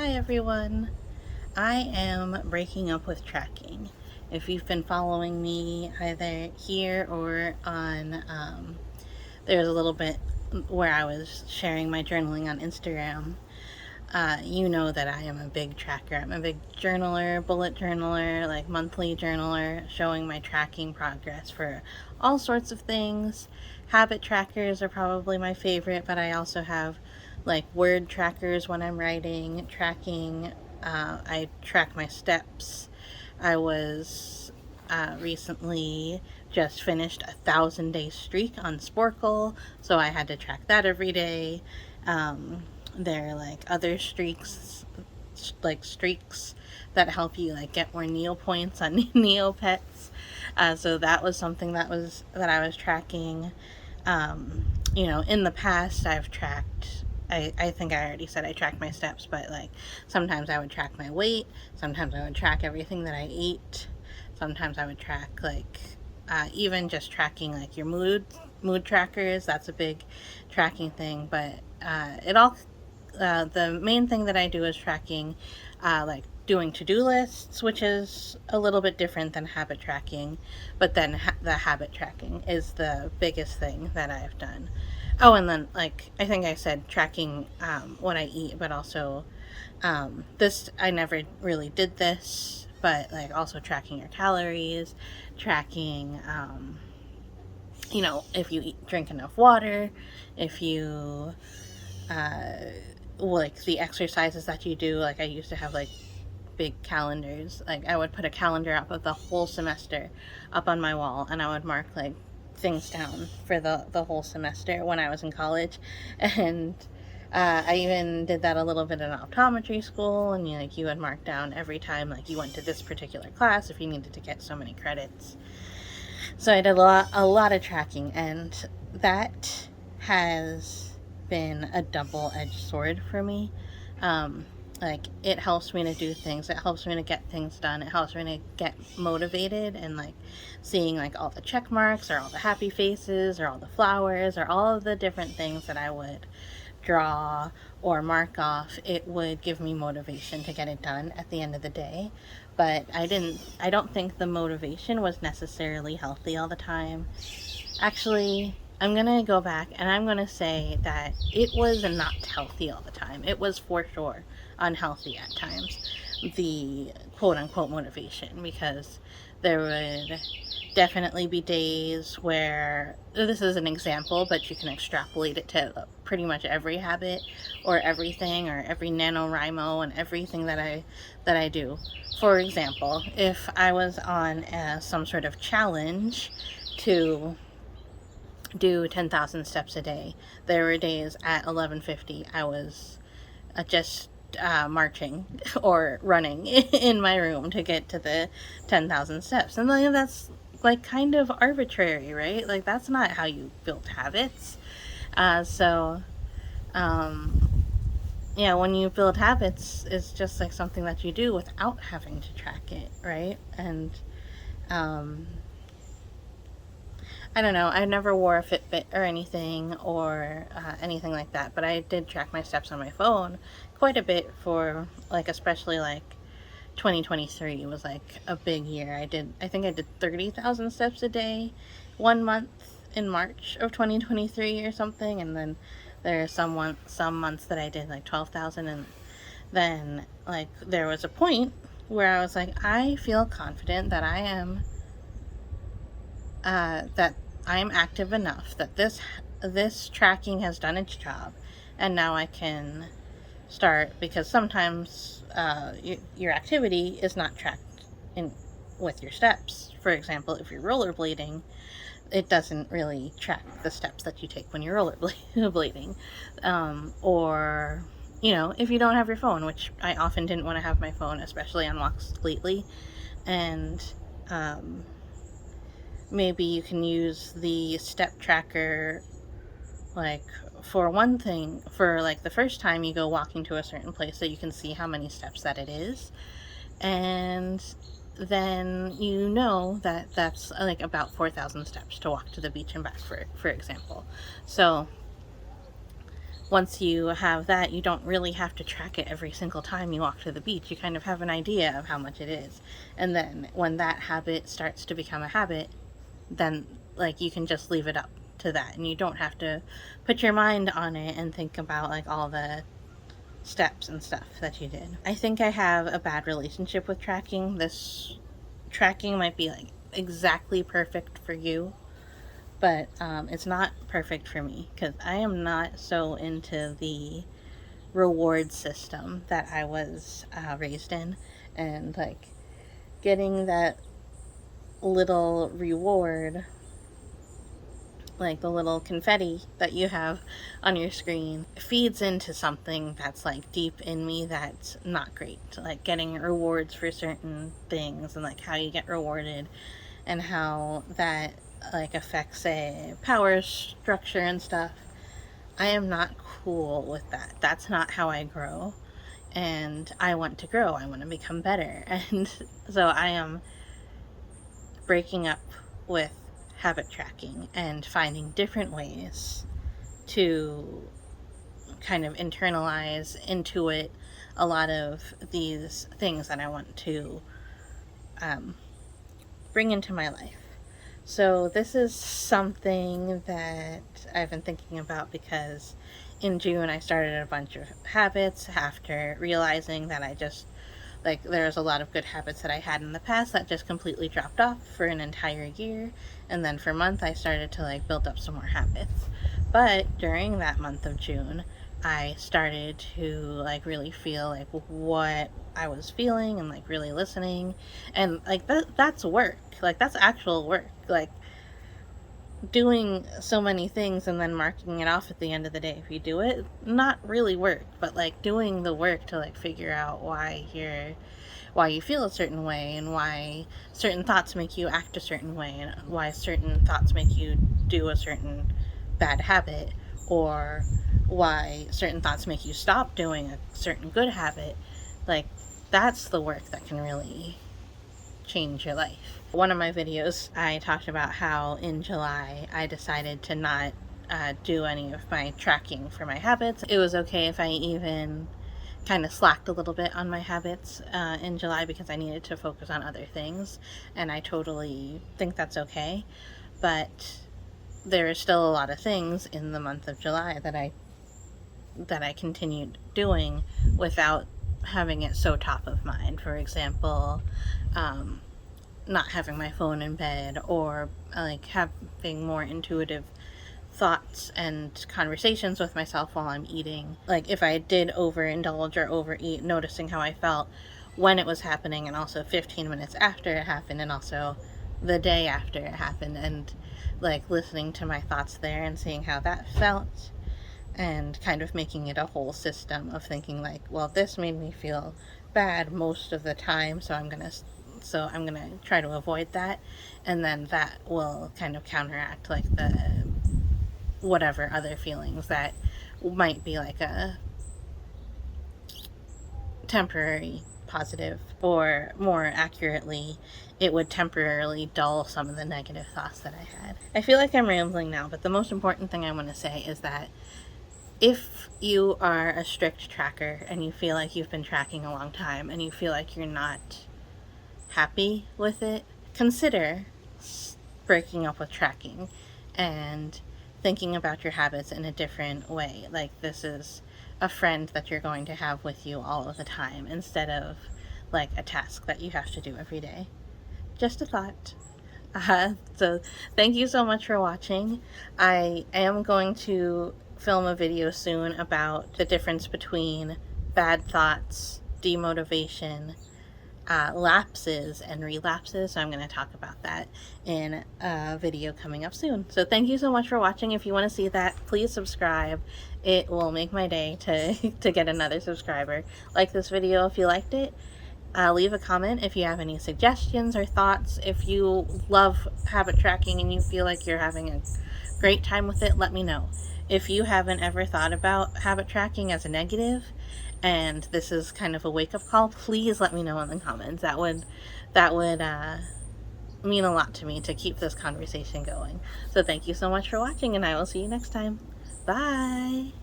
Hi everyone. I am breaking up with tracking. If you've been following me either here or on, there's a little bit where I was sharing my journaling on Instagram. You know that I am a big tracker. I'm a big journaler, bullet journaler, like monthly journaler, showing my tracking progress for all sorts of things. Habit trackers are probably my favorite, but I also have like word trackers when I'm writing, tracking. I track my steps. I was recently just finished 1,000 day streak on Sporkle, so I had to track that every day. Um, there are like other streaks that help you like get more Neo points on Neopets. So that was something that I was tracking. In the past I've tracked. I think I already said I tracked my steps, but like sometimes I would track my weight. Sometimes I would track everything that I ate. Sometimes I would track like even just tracking like your mood trackers. That's a big tracking thing, but it all the main thing that I do is tracking, like doing to-do lists, which is a little bit different than habit tracking, but then the habit tracking is the biggest thing that I've done. Oh, and then like I think I said tracking what I eat, but also this I never really did this, but like also tracking your calories, tracking if you drink enough water, if you uh, like the exercises that you do. Like I used to have like big calendars. Like I would put a calendar up of the whole semester up on my wall, and I would mark like things down for the whole semester when I was in college, and I even did that a little bit in optometry school, and you would mark down every time like you went to this particular class if you needed to get so many credits. So I did a lot of tracking, and that has been a double-edged sword for me. Um, like it helps me to do things. It helps me to get things done. It helps me to get motivated and like seeing like all the check marks or all the happy faces or all the flowers or all of the different things that I would draw or mark off. It would give me motivation to get it done at the end of the day. But I don't think the motivation was necessarily healthy all the time. Actually, I'm going to go back and I'm going to say that it was not healthy all the time. It was for sure unhealthy at times, the quote unquote motivation, because there would definitely be days where this is an example, but you can extrapolate it to pretty much every habit or everything or every NaNoWriMo and everything that I do. For example, if I was on some sort of challenge to do 10,000 steps a day, there were days at 11:50 I was just marching or running in my room to get to the 10,000 steps. And like, that's like kind of arbitrary, right? Like, that's not how you build habits. So, um, yeah, when you build habits, it's just like something that you do without having to track it, right? And um, I don't know. I never wore a Fitbit or anything anything like that, but I did track my steps on my phone quite a bit for like, especially like 2023 was like a big year. I think I did 30,000 steps a day 1 month in March of 2023 or something, and then there are some months that I did like 12,000, and then like there was a point where I was like, I feel confident that that I am active enough that this tracking has done its job, and now I can start, because sometimes your activity is not tracked in with your steps. For example, if you're rollerblading, it doesn't really track the steps that you take when you're rollerblading, or if you don't have your phone, which I often didn't want to have my phone, especially on walks lately, and um, maybe you can use the step tracker, like for one thing, for like the first time you go walking to a certain place, so you can see how many steps that it is, and then that that's like about 4,000 steps to walk to the beach and back, for example. So once you have that, you don't really have to track it every single time you walk to the beach. You kind of have an idea of how much it is. And then when that habit starts to become a habit, then like you can just leave it up to that, and you don't have to put your mind on it and think about like all the steps and stuff that you did. I think I have a bad relationship with tracking. This tracking might be like exactly perfect for you, but it's not perfect for me because I am not so into the reward system that I was raised in, and like getting that little reward, like the little confetti that you have on your screen, feeds into something that's like deep in me that's not great. Like getting rewards for certain things and like how you get rewarded and how that like affects a power structure and stuff. I am not cool with that. That's not how I grow. And I want to grow. I want to become better. And so I am breaking up with habit tracking and finding different ways to kind of internalize, intuit a lot of these things that I want to bring into my life. So this is something that I've been thinking about because in June I started a bunch of habits after realizing that I just, like, there's a lot of good habits that I had in the past that just completely dropped off for an entire year. And then for a month I started to like build up some more habits. But during that month of June, I started to like really feel like what I was feeling and like really listening. And like that's work. Like that's actual work. Like doing so many things and then marking it off at the end of the day if you do it, not really work, but like doing the work to like figure out why you feel a certain way and why certain thoughts make you act a certain way and why certain thoughts make you do a certain bad habit, or why certain thoughts make you stop doing a certain good habit. Like that's the work that can really change your life. One of my videos, I talked about how in July I decided to not do any of my tracking for my habits. It was okay if I even kind of slacked a little bit on my habits in July because I needed to focus on other things, and I totally think that's okay. But there are still a lot of things in the month of July that I continued doing without having it so top of mind. For example, not having my phone in bed, or like having more intuitive thoughts and conversations with myself while I'm eating. Like if I did overindulge or overeat, noticing how I felt when it was happening, and also 15 minutes after it happened, and also the day after it happened, and like listening to my thoughts there and seeing how that felt, and kind of making it a whole system of thinking like, well, this made me feel bad most of the time, so I'm gonna try to avoid that, and then that will kind of counteract like the whatever other feelings that might be like a temporary positive, or more accurately, it would temporarily dull some of the negative thoughts that I had. I feel like I'm rambling now, but the most important thing I want to say is that if you are a strict tracker and you feel like you've been tracking a long time and you feel like you're not happy with it, consider breaking up with tracking and thinking about your habits in a different way. Like this is a friend that you're going to have with you all of the time instead of like a task that you have to do every day. Just a thought. So thank you so much for watching. I am going to film a video soon about the difference between bad thoughts, demotivation, lapses, and relapses. So I'm going to talk about that in a video coming up soon. So thank you so much for watching. If you want to see that, please subscribe. It will make my day to get another subscriber. Like this video if you liked it. Leave a comment if you have any suggestions or thoughts. If you love habit tracking and you feel like you're having a great time with it, let me know. If you haven't ever thought about habit tracking as a negative, and this is kind of a wake-up call, please let me know in the comments. That would mean a lot to me to keep this conversation going. So thank you so much for watching, and I will see you next time. Bye!